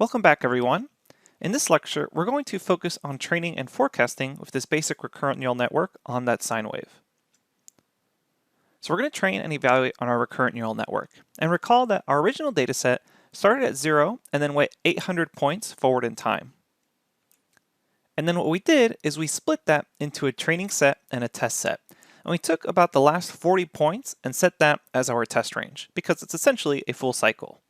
Welcome back, everyone. In this lecture, we're going to focus on training and forecasting with this basic recurrent neural network on that sine wave. So we're going to train and evaluate on our recurrent neural network. And recall that our original data set started at 0 and then went 800 points forward in time. And then what we did is we split that into a training set and a test set. And we took about the last 40 points and set that as our test range, because it's essentially a full cycle.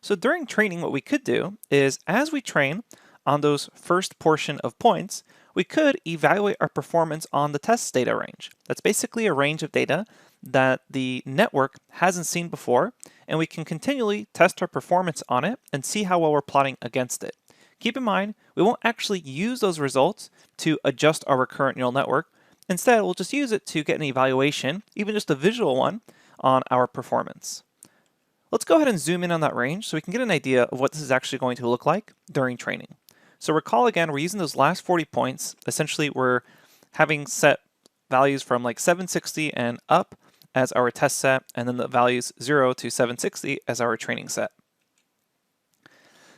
So during training, what we could do is, as we train on those first portion of points, we could evaluate our performance on the test data range. That's basically a range of data that the network hasn't seen before, and we can continually test our performance on it and see how well we're plotting against it. Keep in mind, we won't actually use those results to adjust our recurrent neural network. Instead, we'll just use it to get an evaluation, even just a visual one, on our performance. Let's go ahead and zoom in on that range so we can get an idea of what this is actually going to look like during training. So recall again, we're using those last 40 points. Essentially, we're having set values from like 760 and up as our test set, and then the values 0 to 760 as our training set.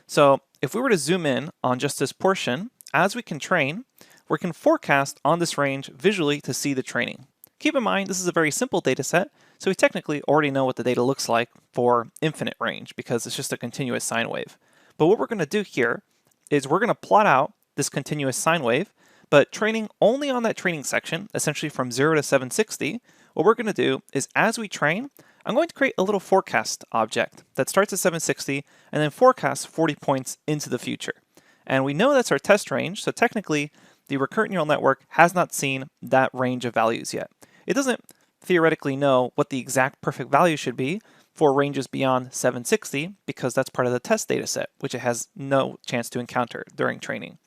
So if we were to zoom in on just this portion, as we can train, we can forecast on this range visually to see the training. Keep in mind, this is a very simple data set, so we technically already know what the data looks like for infinite range because it's just a continuous sine wave. But what we're going to do here is we're going to plot out this continuous sine wave, but training only on that training section, essentially from 0 to 760, what we're going to do is, as we train, I'm going to create a little forecast object that starts at 760 and then forecasts 40 points into the future. And we know that's our test range, so technically the recurrent neural network has not seen that range of values yet. It doesn't theoretically know what the exact perfect value should be for ranges beyond 760 because that's part of the test data set, which it has no chance to encounter during training.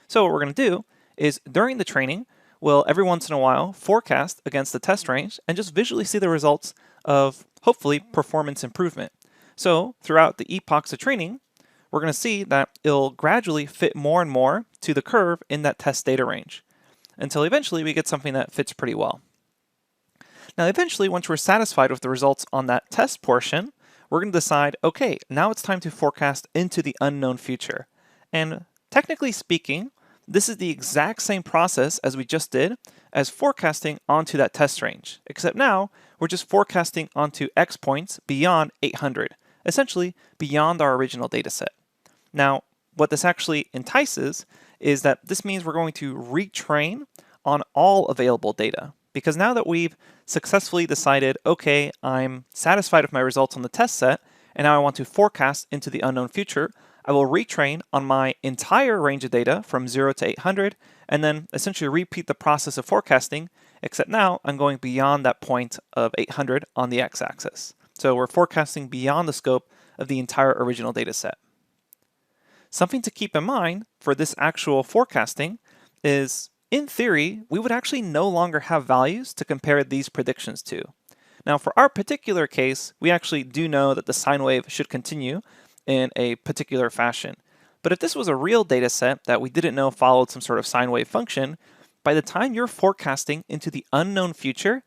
So what we're going to do is, during the training, we'll every once in a while forecast against the test range and just visually see the results of, hopefully, performance improvement. So throughout the epochs of training, we're going to see that it'll gradually fit more and more to the curve in that test data range until eventually we get something that fits pretty well. Now eventually, once we're satisfied with the results on that test portion, we're going to decide, okay, now it's time to forecast into the unknown future. And technically speaking, this is the exact same process as we just did as forecasting onto that test range, except now we're just forecasting onto X points beyond 800, essentially beyond our original data set. Now, what this actually entices is that this means we're going to retrain on all available data. Because now that we've successfully decided, okay, I'm satisfied with my results on the test set, and now I want to forecast into the unknown future, I will retrain on my entire range of data from 0 to 800, and then essentially repeat the process of forecasting, except now I'm going beyond that point of 800 on the x-axis. So we're forecasting beyond the scope of the entire original data set. Something to keep in mind for this actual forecasting is, in theory, we would actually no longer have values to compare these predictions to. Now, for our particular case, we actually do know that the sine wave should continue in a particular fashion. But if this was a real data set that we didn't know followed some sort of sine wave function, by the time you're forecasting into the unknown future,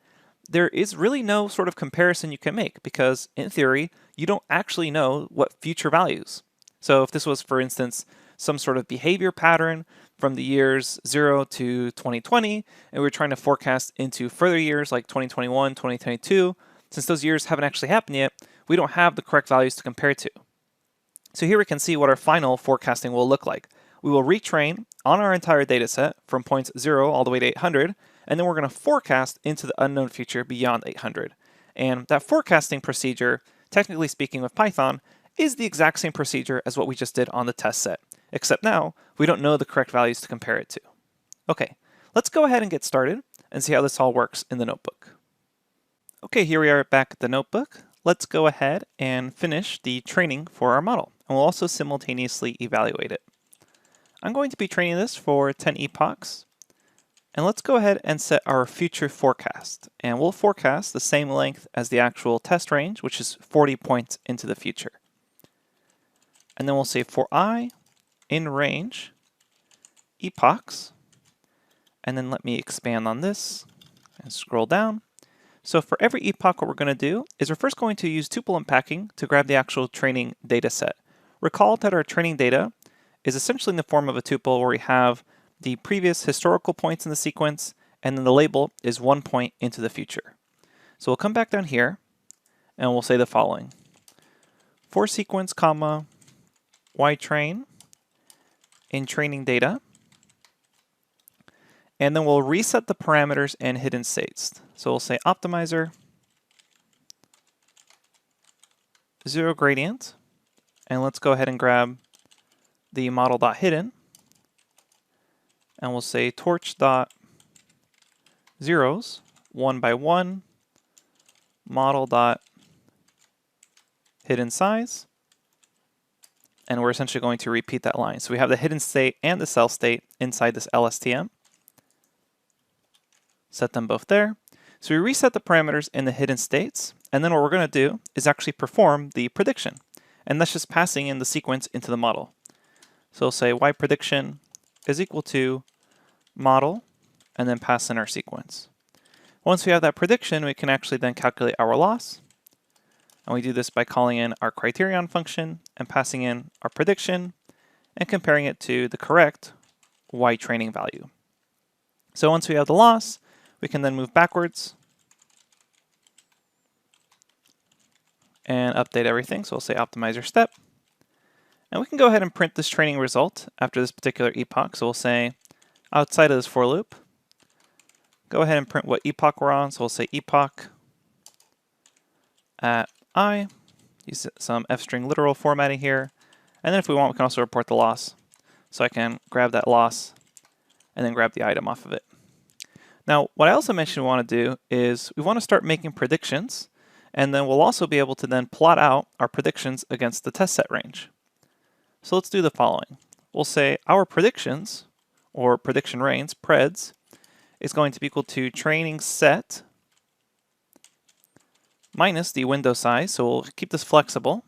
there is really no sort of comparison you can make because, in theory, you don't actually know what future values. So if this was, for instance, some sort of behavior pattern from the years 0 to 2020, and we're trying to forecast into further years like 2021, 2022, since those years haven't actually happened yet, we don't have the correct values to compare to. So here we can see what our final forecasting will look like. We will retrain on our entire data set from points 0 all the way to 800, and then we're going to forecast into the unknown future beyond 800. And that forecasting procedure, technically speaking with Python, is the exact same procedure as what we just did on the test set, except now we don't know the correct values to compare it to. Okay, let's go ahead and get started and see how this all works in the notebook. Okay, here we are back at the notebook. Let's go ahead and finish the training for our model, and we'll also simultaneously evaluate it. I'm going to be training this for 10 epochs, and let's go ahead and set our future forecast, and we'll forecast the same length as the actual test range, which is 40 points into the future. And then we'll say for I in range epochs, and then let me expand on this and scroll down. So for every epoch, what we're going to do is we're first going to use tuple unpacking to grab the actual training data set. Recall that our training data is essentially in the form of a tuple where we have the previous historical points in the sequence, and then the label is 1 point into the future. So we'll come back down here, and we'll say the following. For sequence, comma, ytrain in training data, and then we'll reset the parameters and hidden states. So we'll say optimizer, 0 gradient, and let's go ahead and grab the model.hidden, and we'll say torch.zeros, 1 by 1, model.hidden size, and we're essentially going to repeat that line. So we have the hidden state and the cell state inside this LSTM. Set them both there. So we reset the parameters in the hidden states, and then what we're going to do is actually perform the prediction. And that's just passing in the sequence into the model. So we'll say yPrediction is equal to model, and then pass in our sequence. Once we have that prediction, we can actually then calculate our loss. And we do this by calling in our criterion function and passing in our prediction and comparing it to the correct Y training value. So once we have the loss, we can then move backwards and update everything. So we'll say optimizer step. And we can go ahead and print this training result after this particular epoch. So we'll say outside of this for loop, go ahead and print what epoch we're on. So we'll say epoch at I, use some f-string literal formatting here. And then if we want, we can also report the loss. So I can grab that loss and then grab the item off of it. Now, what I also mentioned we want to do is we want to start making predictions, and then we'll also be able to then plot out our predictions against the test set range. So let's do the following. We'll say our predictions, or prediction range, preds, is going to be equal to training set minus the window size. So we'll keep this flexible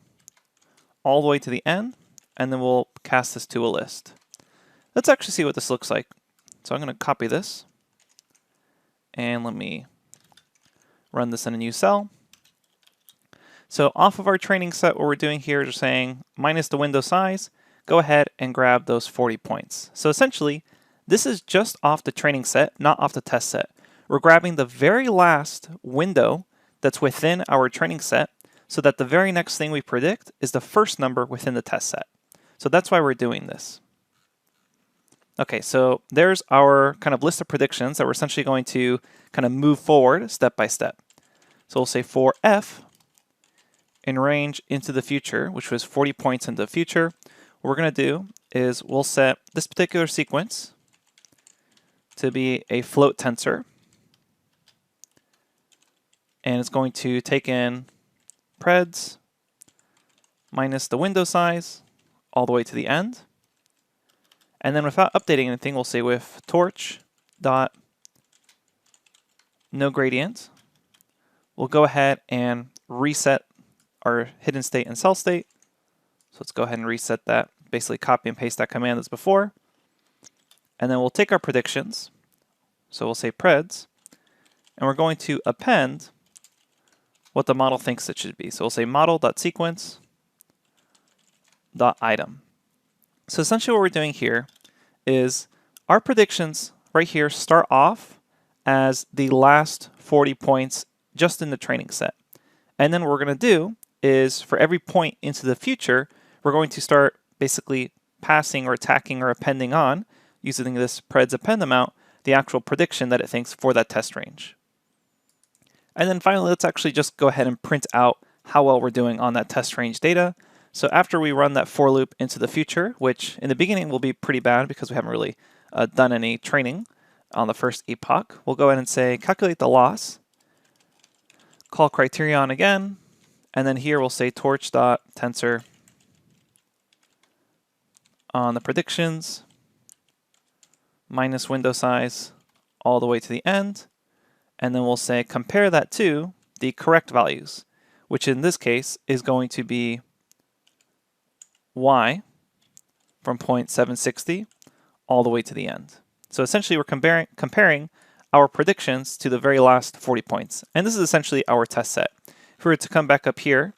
all the way to the end, and then we'll cast this to a list. Let's actually see what this looks like. So I'm going to copy this, and let me run this in a new cell. So off of our training set, what we're doing here is saying minus the window size, go ahead and grab those 40 points. So essentially, this is just off the training set, not off the test set. We're grabbing the very last window that's within our training set so that the very next thing we predict is the first number within the test set. So that's why we're doing this. Okay, so there's our kind of list of predictions that we're essentially going to kind of move forward step by step. So we'll say for f in range into the future, which was 40 points into the future, what we're going to do is we'll set this particular sequence to be a float tensor, and it's going to take in preds minus the window size all the way to the end. And then without updating anything, we'll say with torch dot no gradient, we'll go ahead and reset our hidden state and cell state. So let's go ahead and reset that, basically copy and paste that command that's before. And then we'll take our predictions. So we'll say preds, and we're going to append what the model thinks it should be. So we'll say model.sequence.item. So essentially what we're doing here is our predictions right here start off as the last 40 points just in the training set. And then what we're going to do is for every point into the future, we're going to start basically passing or attacking or appending on, using this preds append amount, the actual prediction that it thinks for that test range. And then finally, let's actually just go ahead and print out how well we're doing on that test range data. So after we run that for loop into the future, which in the beginning will be pretty bad because we haven't really done any training on the first epoch, we'll go ahead and say calculate the loss, call criterion again, and then here we'll say torch.tensor on the predictions minus window size all the way to the end, and then we'll say compare that to the correct values, which in this case is going to be y from point 760 all the way to the end. So essentially we're comparing our predictions to the very last 40 points. And this is essentially our test set. If we were to come back up here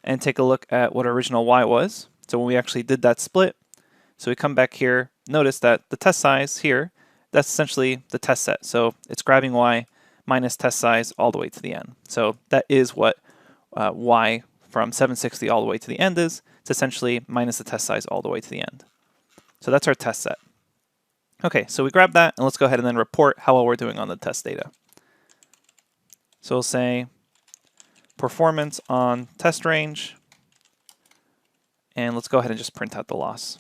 and take a look at what original y was, So when we actually did that split, so we come back here, notice that the test size here, that's essentially the test set. So it's grabbing y minus test size all the way to the end. So that is what y from 760 all the way to the end is. It's essentially minus the test size all the way to the end. So that's our test set. Okay, so we grab that, and let's go ahead and then report how well we're doing on the test data. So we'll say performance on test range, and let's go ahead and just print out the loss.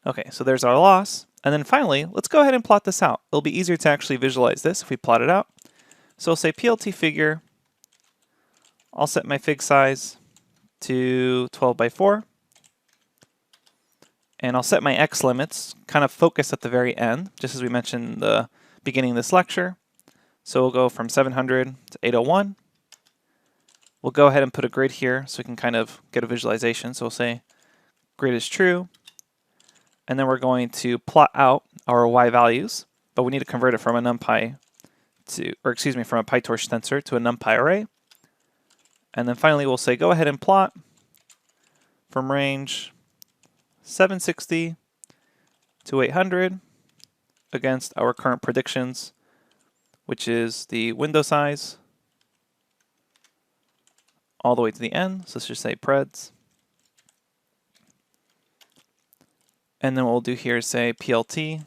Okay, so there's our loss. And then finally, let's go ahead and plot this out. It'll be easier to actually visualize this if we plot it out. So I'll say PLT figure. I'll set my fig size to 12 by 4. And I'll set my X limits, kind of focus at the very end, just as we mentioned in the beginning of this lecture. So we'll go from 700 to 801. We'll go ahead and put a grid here so we can kind of get a visualization. So we'll say grid is true. And then we're going to plot out our y values, but we need to convert it from a NumPy to, or excuse me, from a PyTorch tensor to a NumPy array. And then finally we'll say go ahead and plot from range 760 to 800 against our current predictions, which is the window size all the way to the end. So let's just say preds. And then what we'll do here is say plt.show.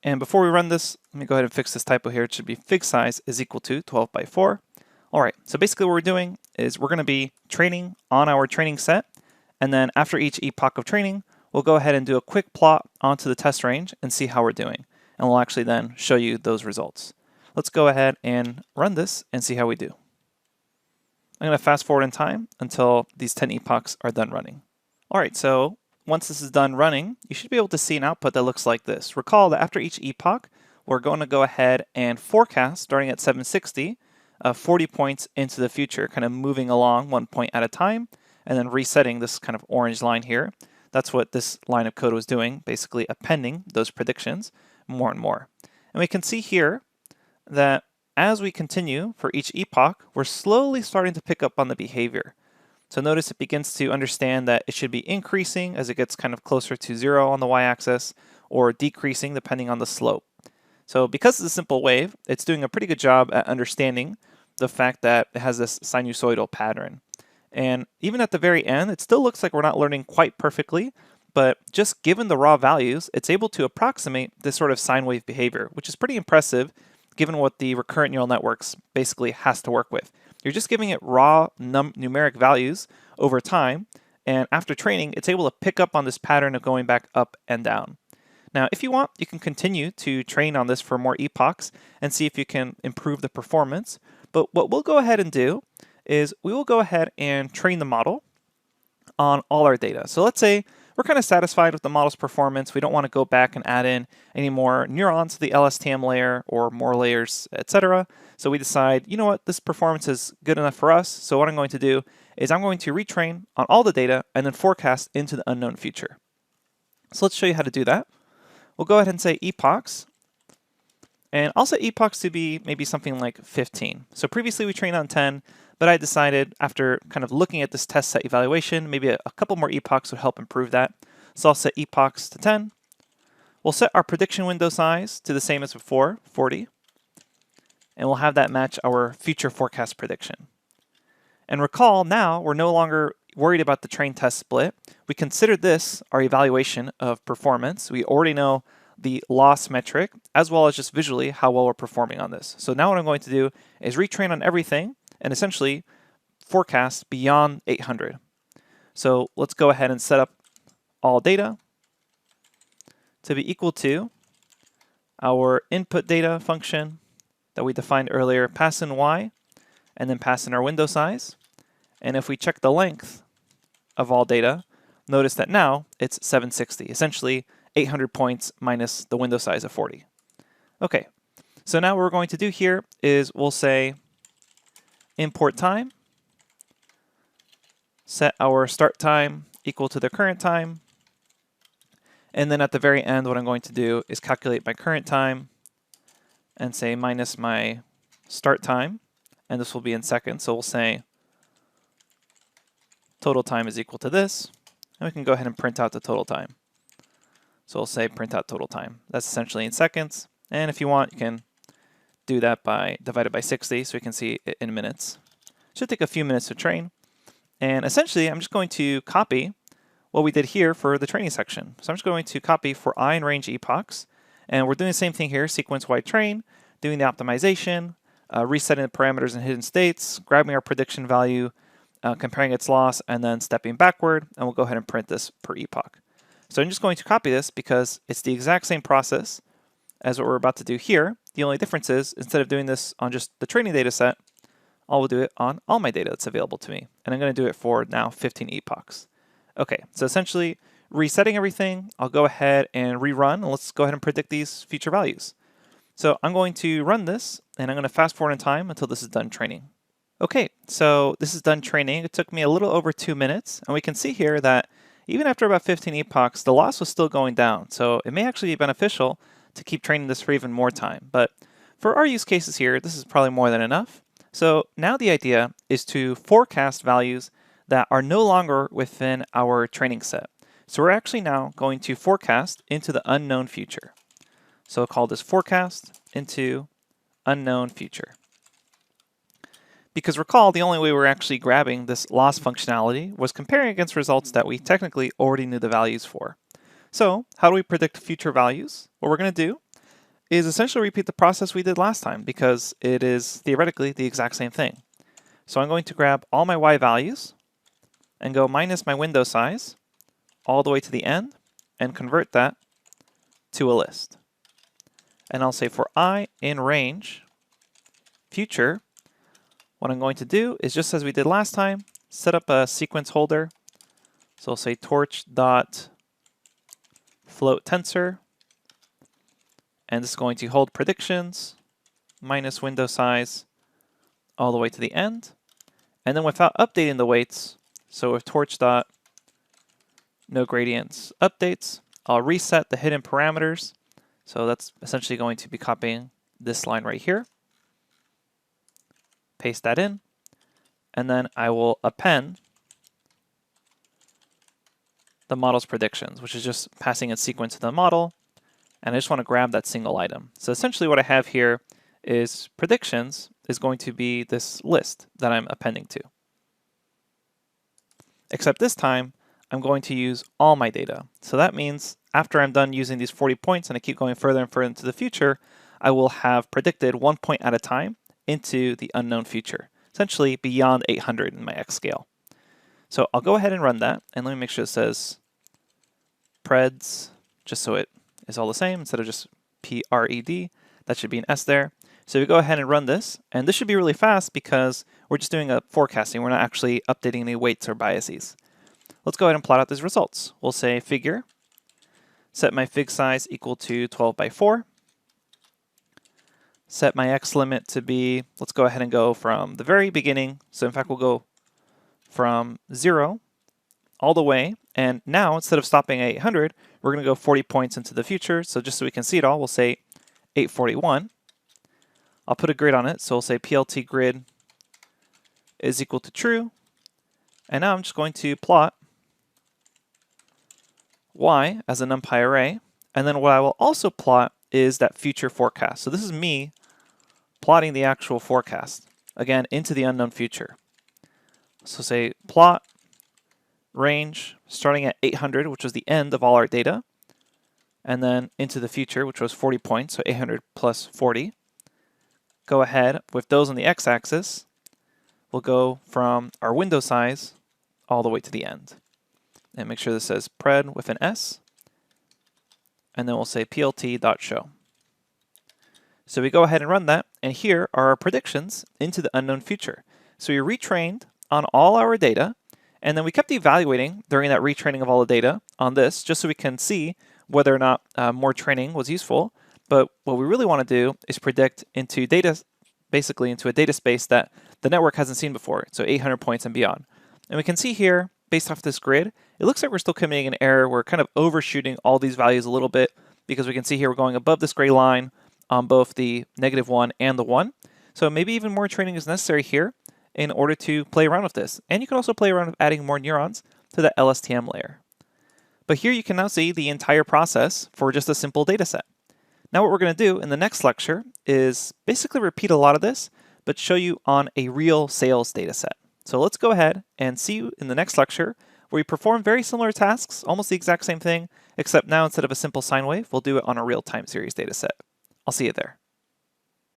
And before we run this, let me go ahead and fix this typo here. It should be fig size is equal to 12 by 4. All right, so basically what we're doing is we're going to be training on our training set. And then after each epoch of training, we'll go ahead and do a quick plot onto the test range and see how we're doing. And we'll actually then show you those results. Let's go ahead and run this and see how we do. I'm going to fast forward in time until these 10 epochs are done running. All right, so once this is done running, you should be able to see an output that looks like this. Recall that after each epoch, we're going to go ahead and forecast, starting at 760, 40 points into the future, kind of moving along 1 point at a time, and then resetting this kind of orange line here. That's what this line of code was doing, basically appending those predictions more and more. And we can see here that as we continue for each epoch, we're slowly starting to pick up on the behavior. So notice it begins to understand that it should be increasing as it gets kind of closer to 0 on the y-axis, or decreasing depending on the slope. So because it's a simple wave, it's doing a pretty good job at understanding the fact that it has this sinusoidal pattern. And even at the very end, it still looks like we're not learning quite perfectly, but just given the raw values, it's able to approximate this sort of sine wave behavior, which is pretty impressive given what the recurrent neural networks basically has to work with. You're just giving it raw numeric values over time, and after training, it's able to pick up on this pattern of going back up and down. Now, if you want, you can continue to train on this for more epochs and see if you can improve the performance. But what we'll go ahead and do is we will go ahead and train the model on all our data. So let's say we're kind of satisfied with the model's performance. We don't want to go back and add in any more neurons to the LSTM layer or more layers, etc. So we decide, you know what, this performance is good enough for us. So what I'm going to do is I'm going to retrain on all the data and then forecast into the unknown future. So let's show you how to do that. We'll go ahead and say epochs. And I'll set epochs to be maybe something like 15. So previously we trained on 10, but I decided after kind of looking at this test set evaluation, maybe a couple more epochs would help improve that. So I'll set epochs to 10. We'll set our prediction window size to the same as before, 40. And we'll have that match our future forecast prediction. And recall now we're no longer worried about the train test split. We consider this our evaluation of performance. We already know the loss metric, as well as just visually how well we're performing on this. So now what I'm going to do is retrain on everything and essentially forecast beyond 800. So let's go ahead and set up all data to be equal to our input data function that we defined earlier, pass in y, and then pass in our window size. And if we check the length of all data, notice that now it's 760, essentially 800 points minus the window size of 40. Okay, so now what we're going to do here is we'll say import time, set our start time equal to the current time, and then at the very end what I'm going to do is calculate my current time and say minus my start time, and this will be in seconds, so we'll say total time is equal to this, and we can go ahead and print out the total time. So we'll say print out total time. That's essentially in seconds, and if you want, you can do that by divided by 60 so we can see it in minutes. Should take a few minutes to train, and essentially I'm just going to copy what we did here for the training section. So I'm just going to copy for I and range epochs, and we're doing the same thing here, sequence-wide train, doing the optimization, resetting the parameters and hidden states, grabbing our prediction value, comparing its loss, and then stepping backward, and we'll go ahead and print this per epoch. So I'm just going to copy this because it's the exact same process as what we're about to do here. The only difference is, instead of doing this on just the training data set, I will do it on all my data that's available to me. And I'm going to do it for now 15 epochs. Okay, so essentially resetting everything, I'll go ahead and rerun, and let's go ahead and predict these future values. So I'm going to run this, and I'm going to fast forward in time until this is done training. Okay, so this is done training. It took me a little over 2 minutes, and we can see here that even after about 15 epochs, the loss was still going down. So it may actually be beneficial to keep training this for even more time. But for our use cases here, this is probably more than enough. So now the idea is to forecast values that are no longer within our training set. So we're actually now going to forecast into the unknown future. So I'll call this forecast into unknown future. Because recall, the only way we're actually grabbing this loss functionality was comparing against results that we technically already knew the values for. So how do we predict future values? What we're going to do is essentially repeat the process we did last time, because it is theoretically the exact same thing. So I'm going to grab all my y values and go minus my window size all the way to the end and convert that to a list. And I'll say for I in range future, what I'm going to do is, just as we did last time, set up a sequence holder. So I'll say torch.float tensor, and this is going to hold predictions minus window size all the way to the end. And then without updating the weights, so with torch.no gradients updates, I'll reset the hidden parameters. So that's essentially going to be copying this line right here. Paste that in, and then I will append the model's predictions, which is just passing its sequence to the model, and I just want to grab that single item. So essentially what I have here is predictions is going to be this list that I'm appending to. Except this time, I'm going to use all my data. So that means after I'm done using these 40 points and I keep going further and further into the future, I will have predicted 1 point at a time into the unknown future, essentially beyond 800 in my X scale. So I'll go ahead and run that, and let me make sure it says preds, just so it is all the same instead of just PRED. That should be an S there. So we go ahead and run this, and this should be really fast because we're just doing a forecasting. We're not actually updating any weights or biases. Let's go ahead and plot out these results. We'll say figure, set my fig size equal to 12 by 4. Set my X limit to be, let's go ahead and go from the very beginning. So in fact, we'll go from 0 all the way. And now, instead of stopping at 800, we're going to go 40 points into the future. So just so we can see it all, we'll say 841. I'll put a grid on it. So we'll say PLT grid is equal to true. And now I'm just going to plot y as a NumPy array. And then what I will also plot is that future forecast. So this is me plotting the actual forecast, again, into the unknown future. So say plot range starting at 800, which was the end of all our data, and then into the future, which was 40 points, so 800 plus 40. Go ahead with those on the x-axis. We'll go from our window size all the way to the end. And make sure this says pred with an S, and then we'll say plt.show. So we go ahead and run that, and here are our predictions into the unknown future. So we retrained on all our data, and then we kept evaluating during that retraining of all the data on this, just so we can see whether or not more training was useful. But what we really want to do is predict into data, basically into a data space that the network hasn't seen before, so 800 points and beyond. And we can see here, based off this grid, it looks like we're still committing an error. We're kind of overshooting all these values a little bit, because we can see here we're going above this gray line on both the -1 and the 1. So maybe even more training is necessary here. in order to play around with this. And you can also play around with adding more neurons to the LSTM layer. But here you can now see the entire process for just a simple data set. Now what we're going to do in the next lecture is basically repeat a lot of this, but show you on a real sales data set. So let's go ahead and see you in the next lecture where we perform very similar tasks, almost the exact same thing, except now instead of a simple sine wave, we'll do it on a real time series data set. I'll see you there.